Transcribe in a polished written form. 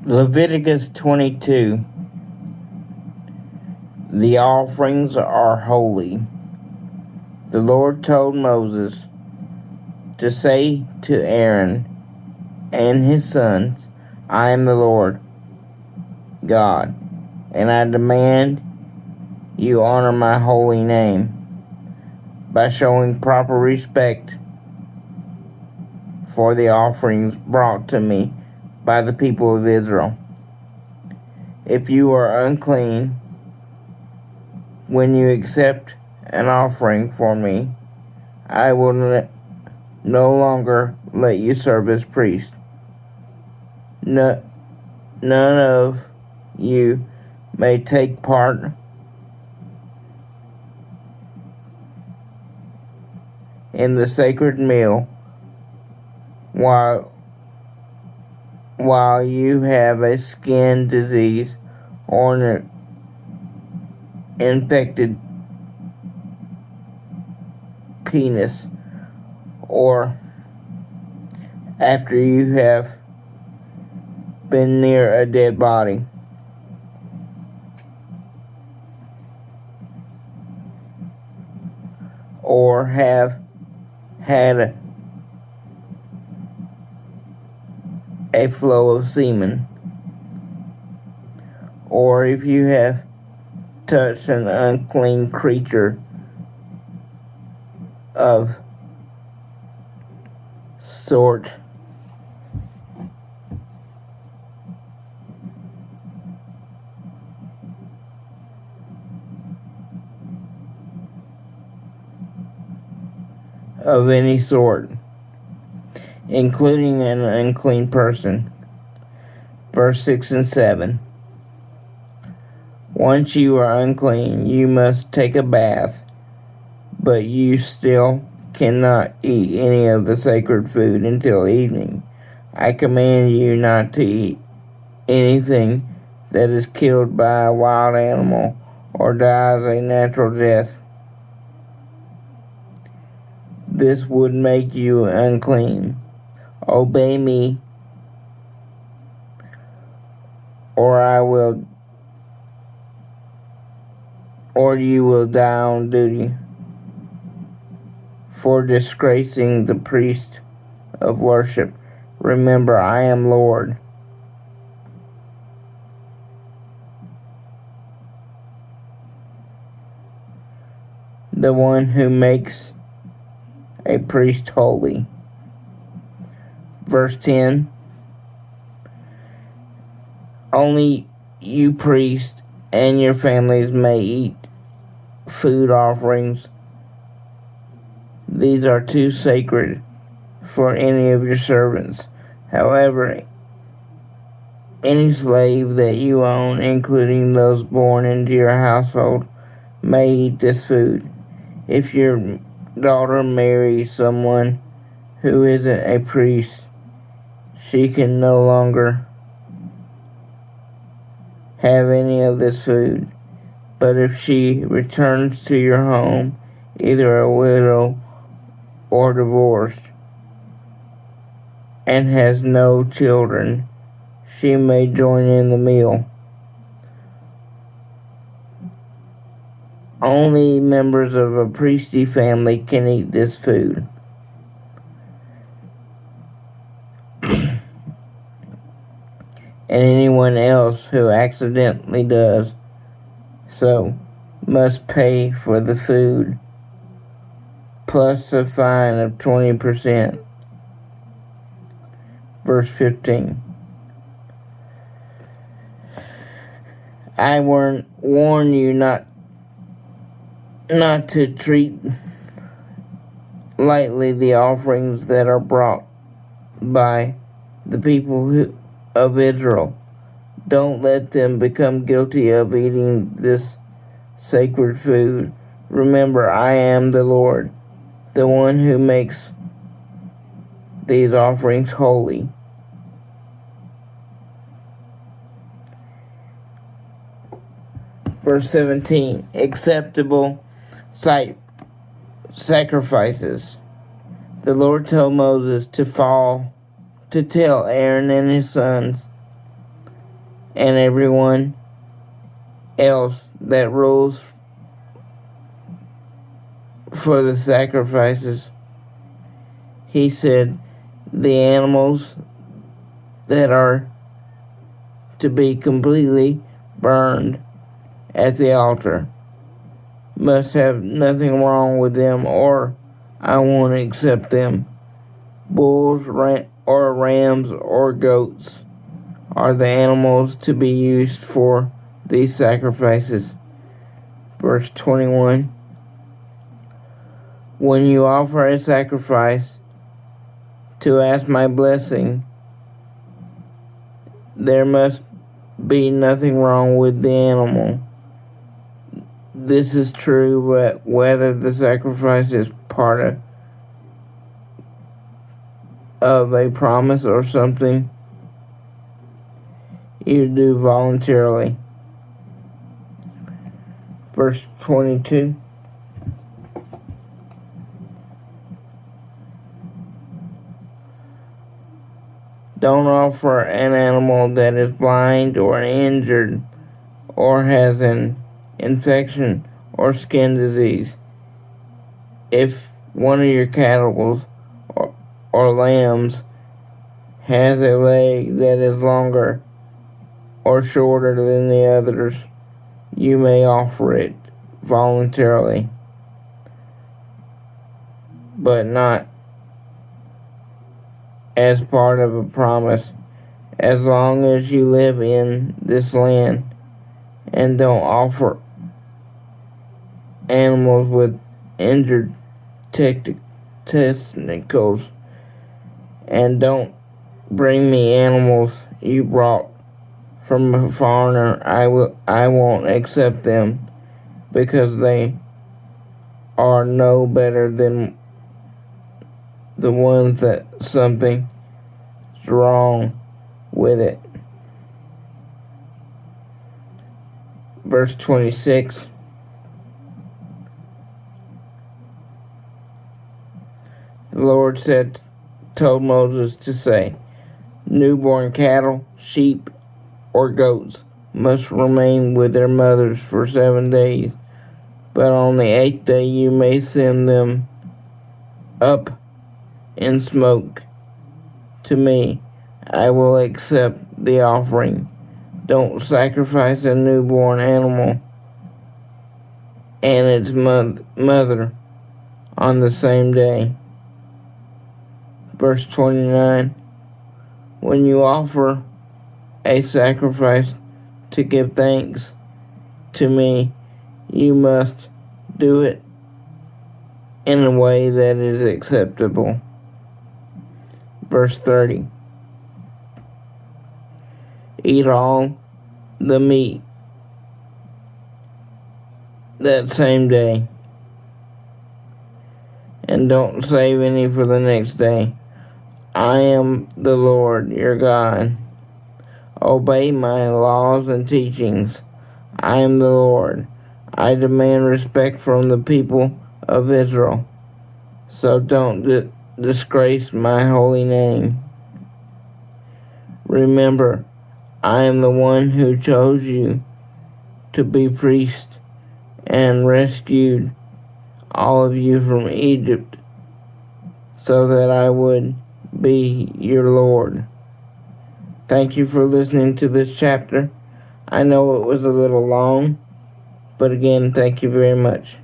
Leviticus 22. The offerings are holy. The Lord told Moses to say to Aaron and his sons, I am the Lord God, and I demand you honor my holy name by showing proper respect for the offerings brought to me by the people of Israel. If you are unclean when you accept an offering for me, I will no longer let you serve as priest. None of you may take part in the sacred meal while you have a skin disease or an infected penis, or after you have been near a dead body. Or have had a flow of semen, or if you have touched an unclean creature of sort of any sort, including an unclean person. Verse 6 and 7. Once you are unclean, you must take a bath, but you still cannot eat any of the sacred food until evening. I command you not to eat anything that is killed by a wild animal or dies a natural death. This would make you unclean. Obey me, or you will die on duty for disgracing the priest of worship. Remember, I am Lord. The one who makes a priest holy. Verse 10. Only you priests and your families may eat food offerings. These are too sacred for any of your servants. However, any slave that you own, including those born into your household, may eat this food. If your daughter marries someone who isn't a priest, she can no longer have any of this food. But if she returns to your home, either a widow or divorced, and has no children, she may join in the meal. Only members of a priestly family can eat this food. And anyone else who accidentally does so must pay for the food plus a fine of 20%. Verse 15. I warn you not to treat lightly the offerings that are brought by the people of Israel. Don't let them become guilty of eating this sacred food. Remember, I am the Lord, the one who makes these offerings holy. Verse 17. Acceptable sacrifices. The Lord told Moses to tell Aaron and his sons, and everyone else that rules for the sacrifices. He said, the animals that are to be completely burned at the altar must have nothing wrong with them, or I won't accept them. Bulls or rams or goats are the animals to be used for these sacrifices. Verse 21. When you offer a sacrifice to ask my blessing, there must be nothing wrong with the animal. This is true whether the sacrifice is part of a promise or something you do voluntarily. Verse 22. Don't offer an animal that is blind or injured or has an infection or skin disease. If one of your cattle or lambs has a leg that is longer or shorter than the others, you may offer it voluntarily, but not as part of a promise, as long as you live in this land, and don't offer animals with injured testicles, and don't bring me animals you brought from a foreigner. I won't accept them, because they are no better than the ones that something's wrong with it. Verse 26. The Lord told Moses to say, newborn cattle, sheep, or goats must remain with their mothers for 7 days, but on the 8th day you may send them up in smoke to me. I will accept the offering. Don't sacrifice a newborn animal and its mother on the same day. Verse 29. When you offer a sacrifice to give thanks to me, you must do it in a way that is acceptable. Verse 30. Eat all the meat that same day, and don't save any for the next day. I am the Lord your God. Obey my laws and teachings. I am the Lord. I demand respect from the people of Israel, so don't disgrace my holy name. Remember, I am the one who chose you to be priest and rescued all of you from Egypt, so that I would be your Lord. Thank you for listening to this chapter. I know it was a little long, but again, thank you very much.